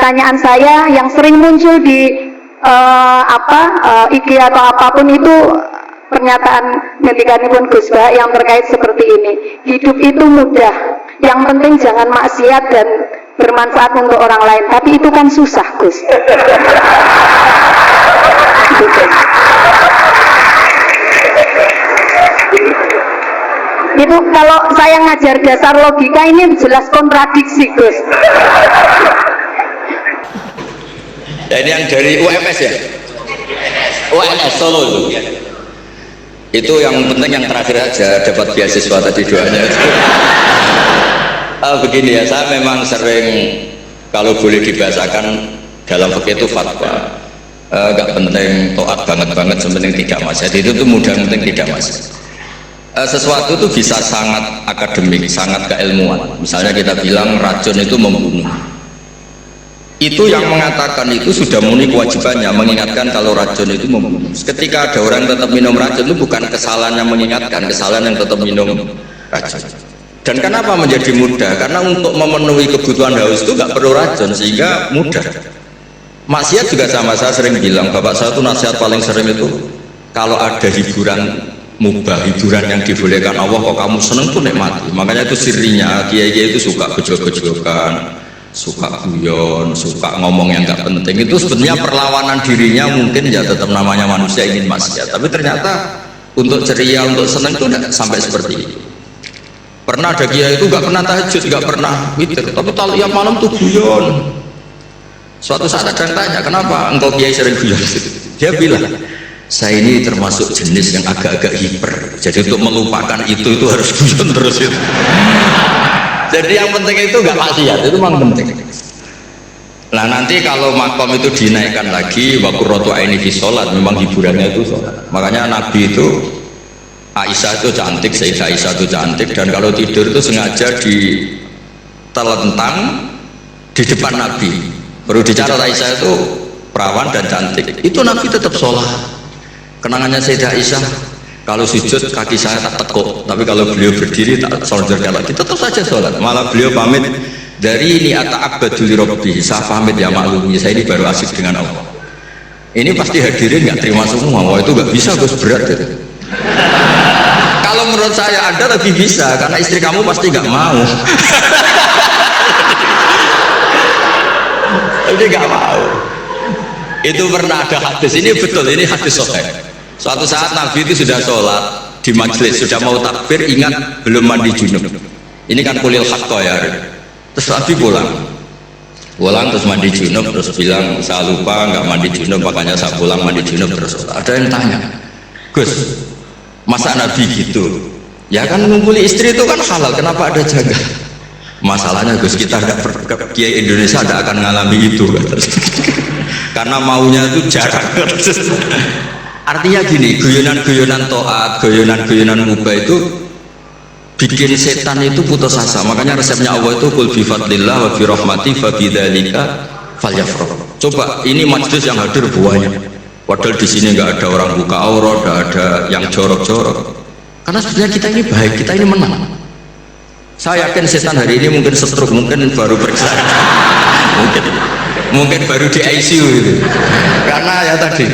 pertanyaan saya yang sering muncul di IG atau apapun itu, pernyataan ngendikanipun Gus Bah yang terkait seperti ini. Hidup itu mudah, yang penting jangan maksiat dan bermanfaat untuk orang lain. Tapi itu kan susah, Gus. Itu kalau saya ngajar dasar logika ini jelas kontradiksi, Gus. Ya, ini yang dari UMS ya? UNS Solo itu. Itu yang penting yang terakhir aja dapat beasiswa tadi doanya. Begini ya, saya memang sering kalau boleh dibahasakan dalam fikih itu fatwa. Gak penting toat banget, sepenting tidak maksiat. Itu tuh mudah, penting tidak maksiat. Sesuatu itu bisa sangat akademik, sangat keilmuan. Misalnya kita bilang racun itu membunuh. Itu yang mengatakan itu sudah memenuhi kewajibannya mengingatkan kalau racun itu membunuh. Ketika ada orang tetap minum racun itu bukan kesalahan yang mengingatkan, kesalahan yang tetap minum racun. Dan kenapa menjadi mudah? Karena untuk memenuhi kebutuhan haus itu nggak perlu racun, sehingga mudah. Maksiat juga sama, saya sering bilang, bapak saya itu nasihat paling sering itu kalau ada hiburan mubah, hiburan yang dibolehkan Allah kok kamu seneng tuh nikmati. Makanya itu sirinya kiai-kiai itu suka gejol-gejolkan, suka guyon, suka ngomong yang nggak penting. Itu sebenarnya perlawanan dirinya, mungkin ya tetap namanya manusia ingin maksiat, tapi ternyata untuk ceria, untuk seneng itu tidak sampai seperti itu. Pernah ada kiai itu nggak pernah tahajud, nggak pernah witir, tapi kalau tiap malam tuh guyon. Suatu saat ada yang tanya, kenapa engkau kiai sering guyon? Dia bilang, saya ini termasuk jenis yang agak-agak hiper, jadi untuk melupakan itu harus guyon terus itu. Jadi yang penting itu nggak maksiat, itu memang penting. Nah nanti kalau makom itu dinaikkan lagi, wakurrotu aini fi sholat, memang hiburannya itu sholat. Makanya Nabi itu, Aisyah itu cantik, Sayyidah Aisyah itu cantik, dan kalau tidur itu sengaja ditelentang di depan Nabi. Perlu dicatat, Aisyah itu perawan dan cantik, itu Nabi tetap sholat. Kenangannya Sayyidah Aisyah, kalau sujud kaki saya tak tekuk, tapi kalau beliau berdiri tak solderkan lagi, tetap saja sholat. Malah beliau pamit, dari ini ata'abbadu li rabbi, saya pamit ya maklumi, saya ini baru asik dengan Allah. Ini pasti hadirin nggak terima semua, wah itu nggak bisa, Gus, berat itu. Kalau menurut saya Anda lebih bisa, karena istri kamu pasti nggak mau. Dia nggak mau. Itu pernah ada hadis, ini betul, ini hadis sahih. Suatu saat Nabi itu sudah sholat di majelis, sudah mau takbir, ingat belum mandi junub. Ini kan kulil haqqo ya. Terus Nabi pulang terus mandi junub, terus bilang saya lupa nggak mandi junub, makanya saya pulang mandi junub terus. Ada yang tanya, Gus, masa Nabi gitu? Ya kan ngumpuli istri itu kan halal, kenapa ada jaga? Masalahnya Gus, kita Kiai Indonesia tidak akan mengalami itu. Karena maunya itu jarang. Artinya gini, guyonan-guyonan to'at, guyonan-guyonan mubah itu bikin setan itu putus asa. Makanya resepnya Allah itu qul bi fadlillah wa bi rahmati fa bidzalika falyafrah. Coba ini majelis yang hadir buahnya. Padahal di sini nggak ada orang buka aurat, nggak ada yang jorok-jorok. Karena sebenarnya kita ini baik, kita ini menang. Saya yakin setan hari ini mungkin stroke, mungkin baru periksa, mungkin baru di ICU itu. Karena ya tadi,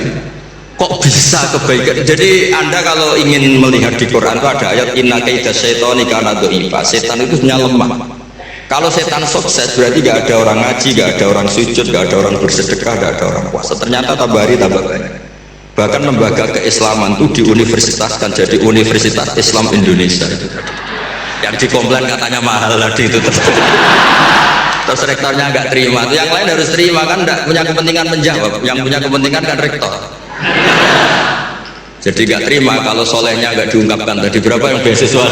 kok bisa kebaikan? Jadi Anda kalau ingin melihat di Quran itu ada ayat inna kaida syaitani kana dha'ifa. Setan itu sebenarnya lemah. Kalau setan sukses berarti gak ada orang ngaji, gak ada orang sujud, gak ada orang bersedekah, gak ada orang puasa. Ternyata tambah hari tambah banyak. Bahkan lembaga keislaman itu diuniversitaskan jadi Universitas Islam Indonesia itu. Yang dikomplain katanya mahal tadi itu terus rektornya nggak terima, yang lain harus terima kan, nggak punya kepentingan menjawab, yang punya kepentingan kan rektor. Jadi nggak terima kalau solehnya nggak diungkapkan tadi berapa yang beasiswa.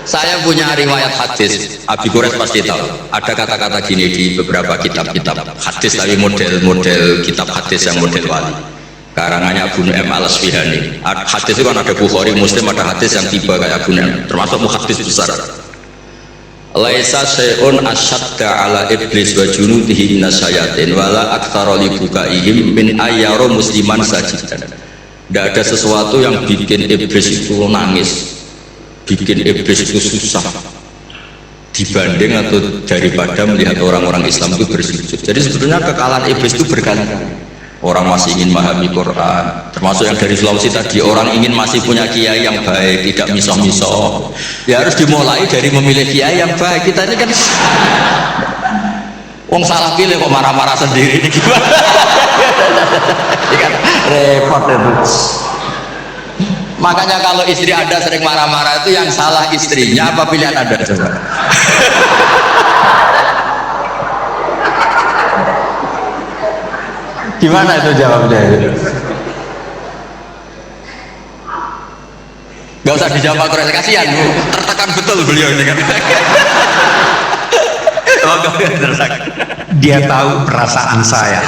Saya punya riwayat hadis, Abi Quraisy pasti tahu. Ada kata-kata gini di beberapa kitab-kitab hadis, tapi model-model kitab hadis yang model wali. Karangannya Abu Nu'aim al-Asfihani. Hadis itu kan ada Bukhari, Muslim, ada hadis yang tiba kayak Abu Nu'aim, termasuk muhaddis besar. Laisa syai'un asyadda ala iblis wa junudihi minasyayatin wala aktsara li bukaihim min ayyara musliman sajidan. Tidak ada sesuatu yang bikin iblis itu nangis, bikin iblis itu susah, dibanding atau daripada melihat orang-orang Islam itu bersujud. Jadi sebetulnya kekalahan iblis itu berkali-kali. Orang masih ingin memahami Quran, termasuk yang dari Sulawesi tadi, orang ingin masih punya kiai yang baik, tidak misoh-misoh. Ya harus dimulai dari memilih kiai yang baik. Kita ini kan wong salah pilih kok marah-marah sendiri ini gimana? Ini kan repot itu. Makanya kalau istri Anda sering marah-marah itu yang salah istrinya apa pilihan Anda coba? Gimana itu jawabnya? Gak usah dijawab Pak, kasihan Bu, tertekan betul beliau ini kan. Dia tahu perasaan saya.